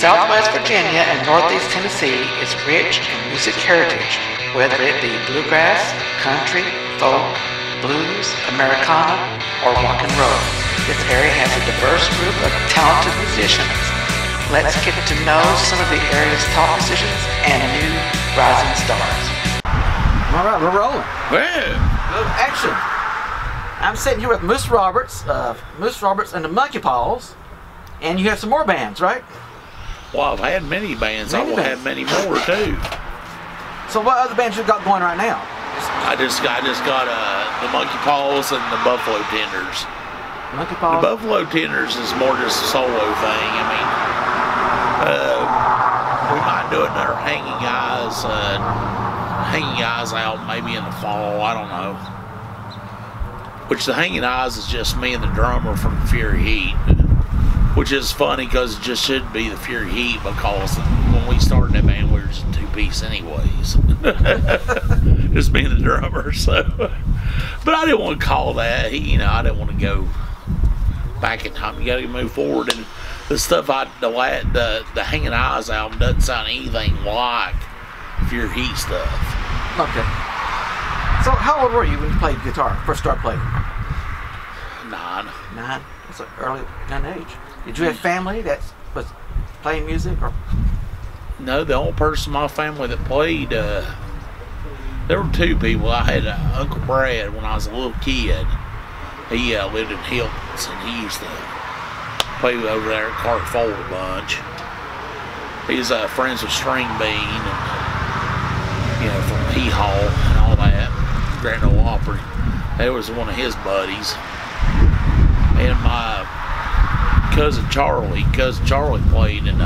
Southwest Virginia and Northeast Tennessee is rich in music heritage, whether it be bluegrass, country, folk, blues, Americana, or rock and roll. This area has a diverse group of talented musicians. Let's get to know some of the area's top musicians and new rising stars. All right, we're rolling. Well, Action. I'm sitting here with Moose Roberts and the Monkey Paws, and you have some more bands, right? well, I've had many bands. I will have many more too. So what other bands you got going right now? I just got the Monkey Paws and the Buffalo Tenders. Monkey Paws? The Buffalo Tenders is more just a solo thing. I mean, we might do another Hanging Eyes out maybe in the fall. I don't know. Which the Hanging Eyes is just me and the drummer from Fury Heat. Which is funny because it just should be the Fury Heat, because when we started that band we were just a two-piece anyways. Just me and the drummer, so. But I didn't want to call that, I didn't want to go back in time. You got to move forward. And the stuff the Hanging Eyes album doesn't sound anything like Fury Heat stuff. Okay. So how old were you when you played guitar, first started playing? 9. 9? That's an early age. Did you have family that was playing music? Or? No, the only person in my family that played, there were 2 people. I had Uncle Brad when I was a little kid. He lived in Hilton's, and he used to play over there at Clark Ford a bunch. He's friends with String Bean, and from Hee Haw and all that, Grand Ole Opry. That was one of his buddies. And my cousin Charlie played in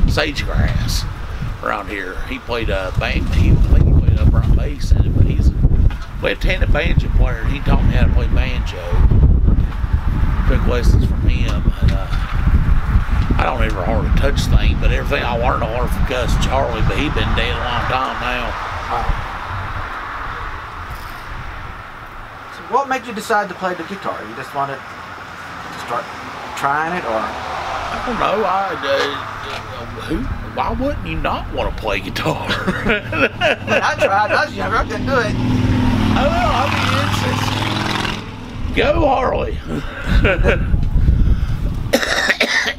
Sagegrass around here. He played a band. I think he played upright bass in it, but he's a left-handed banjo player, and he taught me how to play banjo. Took lessons from him, and I don't ever hardly touch things, but everything I learned from cousin Charlie, but he's been dead a long time now. So what made you decide to play the guitar? You just wanted to start trying it, or? I don't know. Why wouldn't you not want to play guitar? I tried. I was younger. I couldn't do it. Go Harley.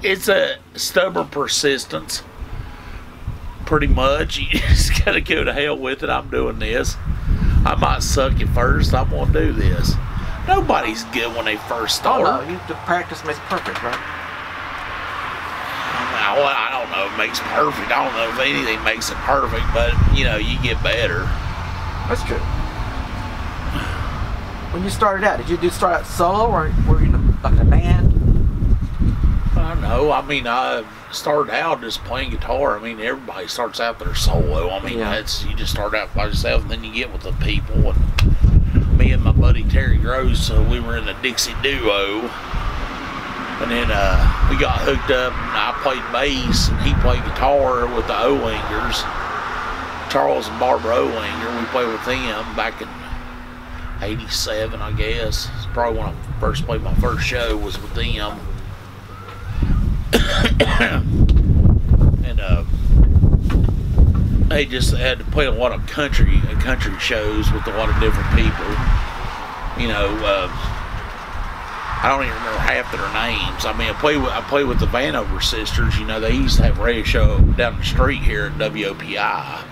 It's a stubborn persistence. Pretty much. You just gotta go to hell with it. I'm doing this. I might suck at first. I'm gonna do this. Nobody's good when they first start. Oh no, practice makes perfect, right? I don't know if it makes perfect. I don't know if anything makes it perfect, but you know, you get better. That's true. When you started out, did you start out solo or were you like in a band? I don't know. I mean, I started out just playing guitar. I mean, everybody starts out their solo. I mean, you just start out by yourself, and then you get with the people. And me and my buddy Terry Gross, so we were in a Dixie duo. And then we got hooked up, and I played bass, and he played guitar with the O-Wingers. Charles and Barbara O-Winger, we played with them back in '87, I guess. It's probably when I first played my first show was with them. And they just had to play a lot of country shows with a lot of different people. You know, I don't even remember half of their names. I mean, I play with the Vanover sisters. You know, they used to have a radio show down the street here at WOPI.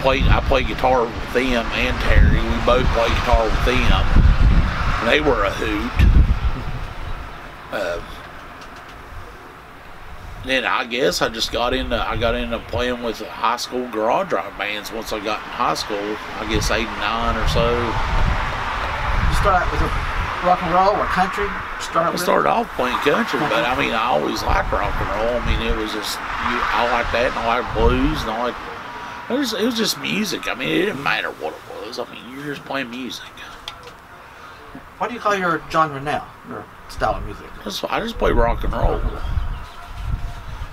I played guitar with them and Terry. We both played guitar with them. And they were a hoot. Then I guess I just got into playing with high school garage rock bands once I got in high school. I guess 8 and 9 or so. You start out with rock and roll or country? I started off playing country, but I mean, I always liked rock and roll. I mean, it was just, I liked that, and I liked blues, and it was just music. I mean, it didn't matter what it was. I mean, you're just playing music. What do you call your genre now, your style of music? I just play rock and roll.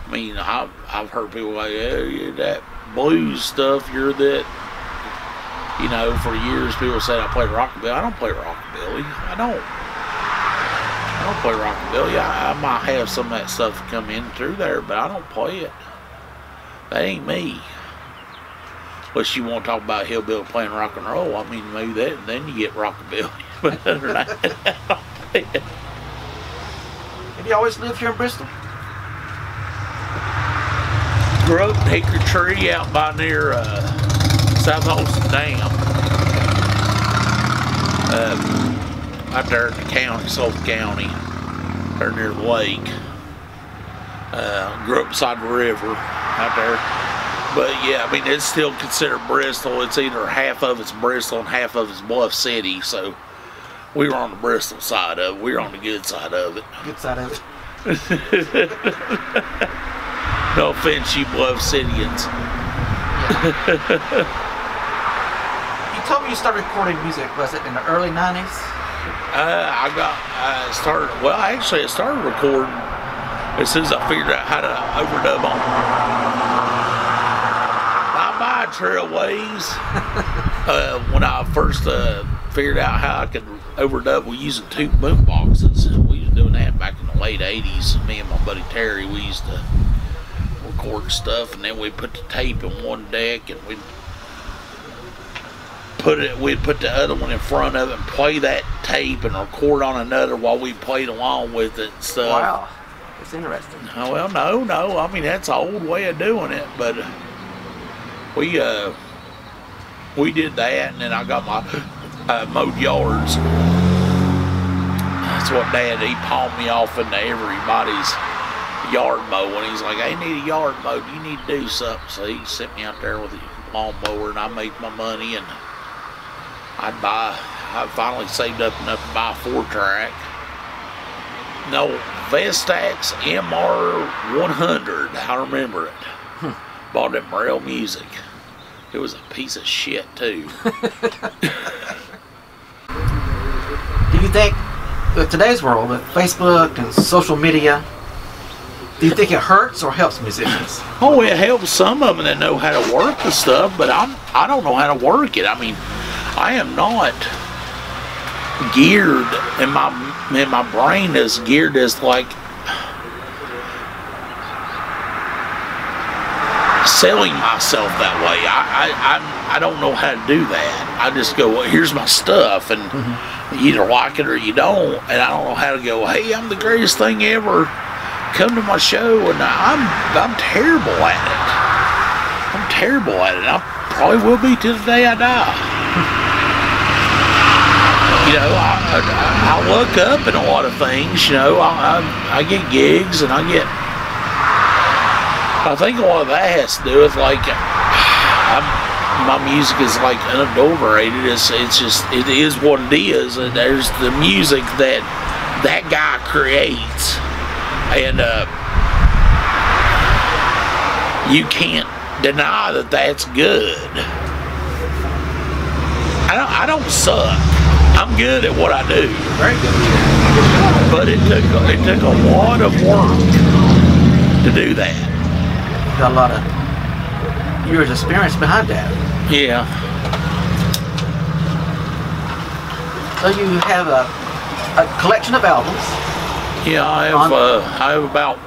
I mean, I've heard people like, yeah, that blues stuff, you're that. You know, for years people said I play rockabilly. I don't play rockabilly. I don't play rockabilly. I might have some of that stuff come in through there, but I don't play it. That ain't me. Unless you want to talk about hillbilly playing rock and roll, I mean, maybe then you get rockabilly. But other than that, I don't play it. Have you always lived here in Bristol? Grew up in Hickory Tree out by near South Holston Dam. Out there in the county, Suffolk County, there near the lake. Grew up beside the river out there. But yeah, I mean, it's still considered Bristol. It's either half of it's Bristol and half of it's Bluff City. So we were on the Bristol side of it. We were on the good side of it. Good side of it. No offense, you Bluff Cityans. Yeah. You told me you started recording music, was it in the early 90s? I started recording as soon as I figured out how to overdub on my Trailways. When I first figured out how I could overdub, we using 2 boom boxes. We was doing that back in the late 80s. Me and my buddy Terry, we used to record stuff, and then we'd put the tape in one deck, and we'd put the other one in front of it and play that tape and record on another while we played along with it and stuff. Wow, that's interesting. Well, no, I mean, that's an old way of doing it, but we did that, and then I got my mowed yards. That's what Dad, he palmed me off into everybody's yard mowing. He's like, I need a yard mowed, you need to do something. So he sent me out there with a lawnmower, and I made my money, and I finally saved up enough to buy a 4-track. No, Vestax MR100, I remember it. Bought it at Morel Music. It was a piece of shit too. Do you think, with today's world, with Facebook and social media, do you think it hurts or helps musicians? Oh, it helps some of them that know how to work the stuff, but I don't know how to work it. I mean, I am not geared, and my brain is geared as like selling myself that way. I don't know how to do that. I just go, well, here's my stuff, and you either like it or you don't. And I don't know how to go, hey, I'm the greatest thing ever. Come to my show, and I'm terrible at it. I'm terrible at it. I'm Probably will be till the day I die. You know, I look up in a lot of things. You know, I get gigs and I think a lot of that has to do with like my music is like unadulterated. It is what it is. And there's the music that guy creates, and you can't deny that that's good. I don't suck. I'm good at what I do. Very good. But it took a lot of work to do that. Got a lot of years experience behind that. Yeah. So you have a collection of albums. Yeah, I have about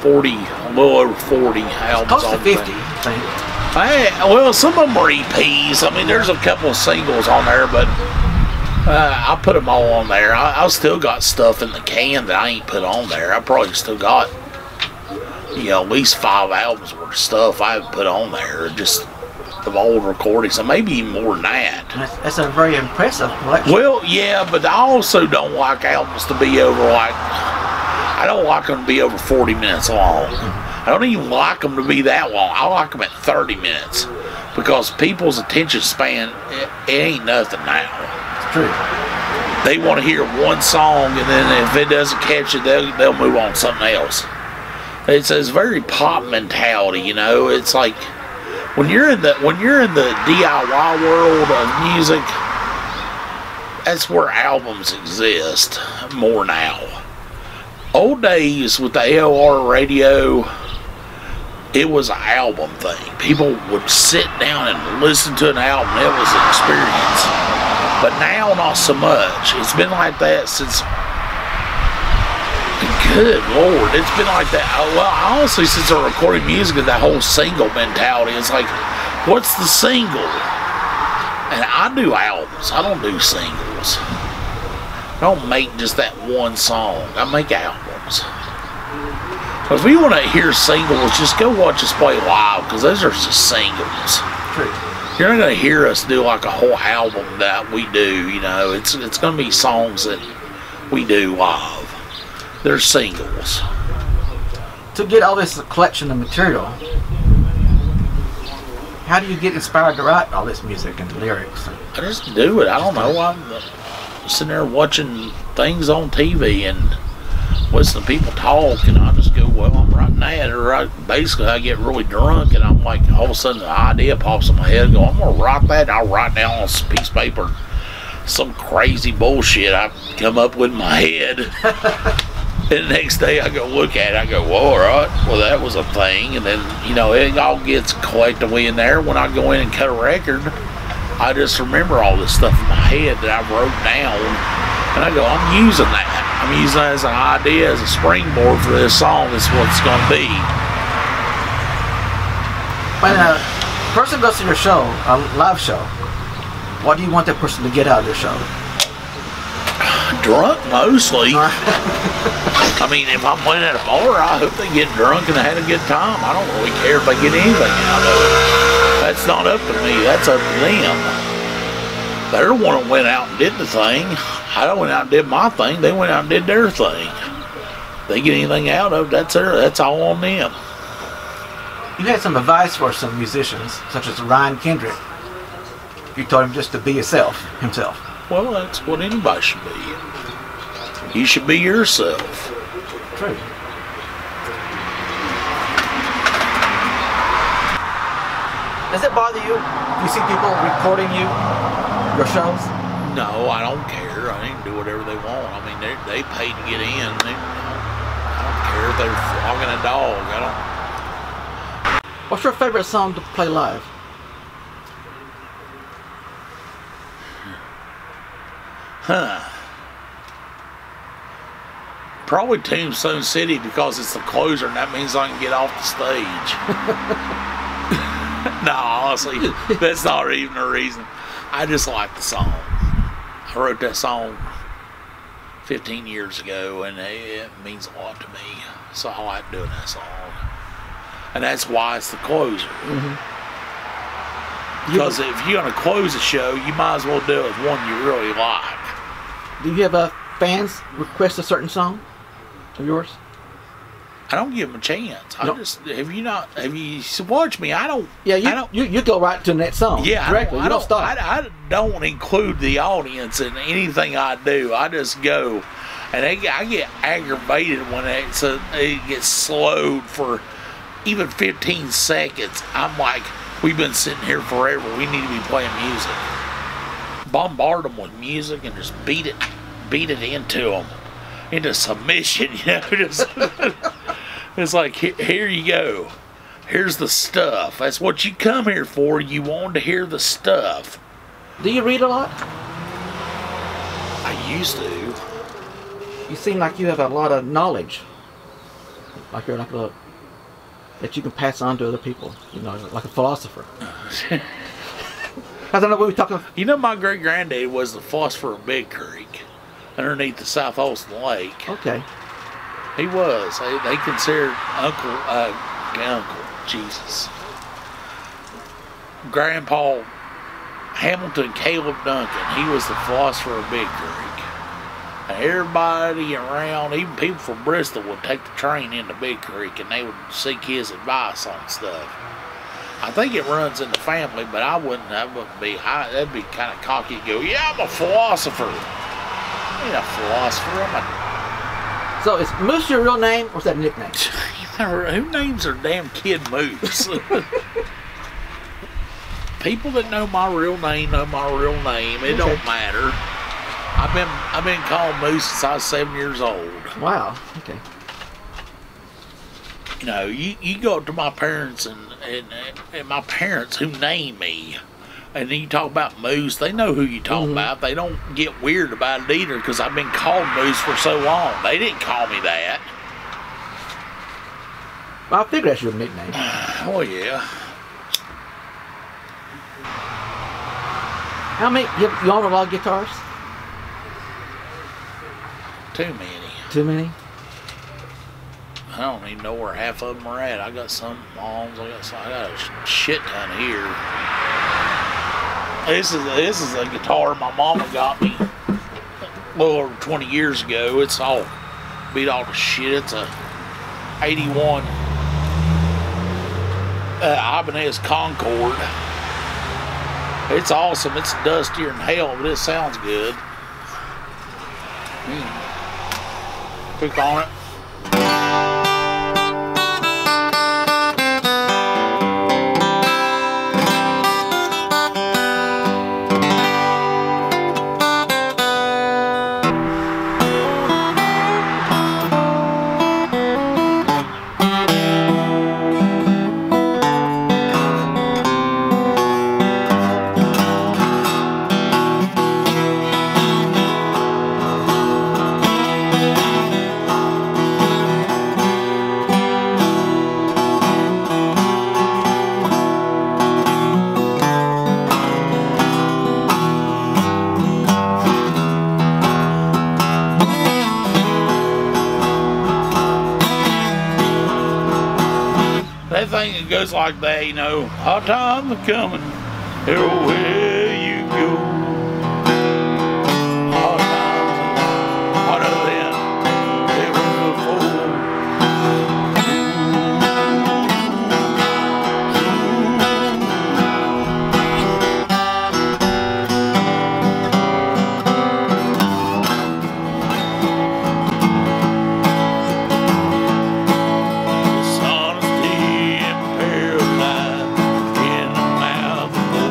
40, a little over 40 albums. Close to on 50, thing. I think. Well, some of them are EPs. I mean, there's a couple of singles on there, but I put them all on there. I still got stuff in the can that I ain't put on there. I probably still got, at least 5 albums worth of stuff I haven't put on there, just of old recordings, and maybe even more than that. That's a very impressive collection. Well, yeah, but I also don't like albums to be over I don't like them to be over 40 minutes long. I don't even like them to be that long. I like them at 30 minutes because people's attention span, it ain't nothing now. It's true. They want to hear one song, and then if it doesn't catch it, they'll move on to something else. It's a very pop mentality, It's like when you're in the DIY world of music, that's where albums exist more now. Old days with the AOR radio, it was an album thing. People would sit down and listen to an album. It was an experience. But now, not so much. It's been like that since... Good Lord, it's been like that. Well, honestly, since I recorded music, that whole single mentality. It's like, what's the single? And I do albums. I don't do singles. I don't make just that one song. I make albums. But if you want to hear singles, just go watch us play live, because those are just singles. True. You're not going to hear us do like a whole album that we do, It's going to be songs that we do live. They're singles. To get all this collection of material, how do you get inspired to write all this music and lyrics? I just do it. I don't know. I'm sitting there watching things on TV and listen to people talk, and I just go, well, I'm writing that. Or basically, I get really drunk, and I'm like, all of a sudden, the idea pops in my head. I go, I'm going to write that. And I'll write down on a piece of paper some crazy bullshit I come up with in my head. And the next day I go look at it, I go, well, all right, well, that was a thing. And then, it all gets collectively in there. When I go in and cut a record, I just remember all this stuff in my head that I wrote down. And I go, I'm using that. I'm using that as an idea, as a springboard for this song. This is what it's going to be. When a person goes to your show, a live show, what do you want that person to get out of your show? Drunk, mostly. I mean, if I'm playing at a bar, I hope they get drunk and they had a good time. I don't really care if they get anything out of it. That's not up to me. That's up to them. They're the one that went out and did the thing. I went out and did my thing. They went out and did their thing. If they get anything out of it, that's all on them. You had some advice for some musicians, such as Ryan Kendrick. You told him just to be himself. Well, that's what anybody should be. You should be yourself. True. Does it bother you if you see people recording your shows? No, I don't care. I can do whatever they want. I mean, they paid to get in. I don't care if they're flogging a dog. What's your favorite song to play live? Probably Tombstone City, because it's the closer and that means I can get off the stage. No, honestly, that's not even a reason. I just like the song. I wrote that song 15 years ago, and it means a lot to me. So I like doing that song. And that's why it's the closer. Mm-hmm. Because if you're going to close a show, you might as well do it with one you really like. Do you have fans request a certain song of yours? I don't give them a chance. Have you watched me? I don't. Yeah, you go right to the next song. Yeah, directly. I don't stop. I don't include the audience in anything I do. I just go, and I get aggravated when it gets slowed for even 15 seconds. I'm like, we've been sitting here forever. We need to be playing music. Bombard them with music and just beat it into them, into submission. Just. It's like, here you go. Here's the stuff. That's what you come here for. You want to hear the stuff. Do you read a lot? I used to. You seem like you have a lot of knowledge. Like you're that you can pass on to other people. Like a philosopher. I don't know what we're talking about. My great-granddad was the philosopher of Big Creek, underneath the South Olson Lake. Okay. He was. They considered Uncle Jesus. Grandpa Hamilton Caleb Duncan. He was the philosopher of Big Creek. And everybody around, even people from Bristol, would take the train into Big Creek and they would seek his advice on stuff. I think it runs in the family, but that wouldn't be. That'd be kind of cocky to go, yeah, I'm a philosopher. I ain't a philosopher. So is Moose your real name, or is that a nickname? Who names their damn kid Moose? People that know my real name know my real name. It don't matter. I've been called Moose since I was 7 years old. Wow. Okay. You go up to my parents and my parents who name me, and then you talk about Moose, they know who you talk about. They don't get weird about it either, because I've been called Moose for so long. They didn't call me that. Well, I figured that's your nickname. Oh, yeah. How many? You own a lot of guitars? Too many. Too many? I don't even know where half of them are at. I got some moms. I got a shit ton here. This is a guitar my mama got me a little over 20 years ago. It's all beat all to shit. It's a 81 Ibanez Concord. It's awesome. It's dustier than hell, but it sounds good. Click on it. That thing that goes like that, hot times are coming, everywhere you go. Hot times, hotter than ever before. Dishonesty and paradise in the mouth of the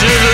to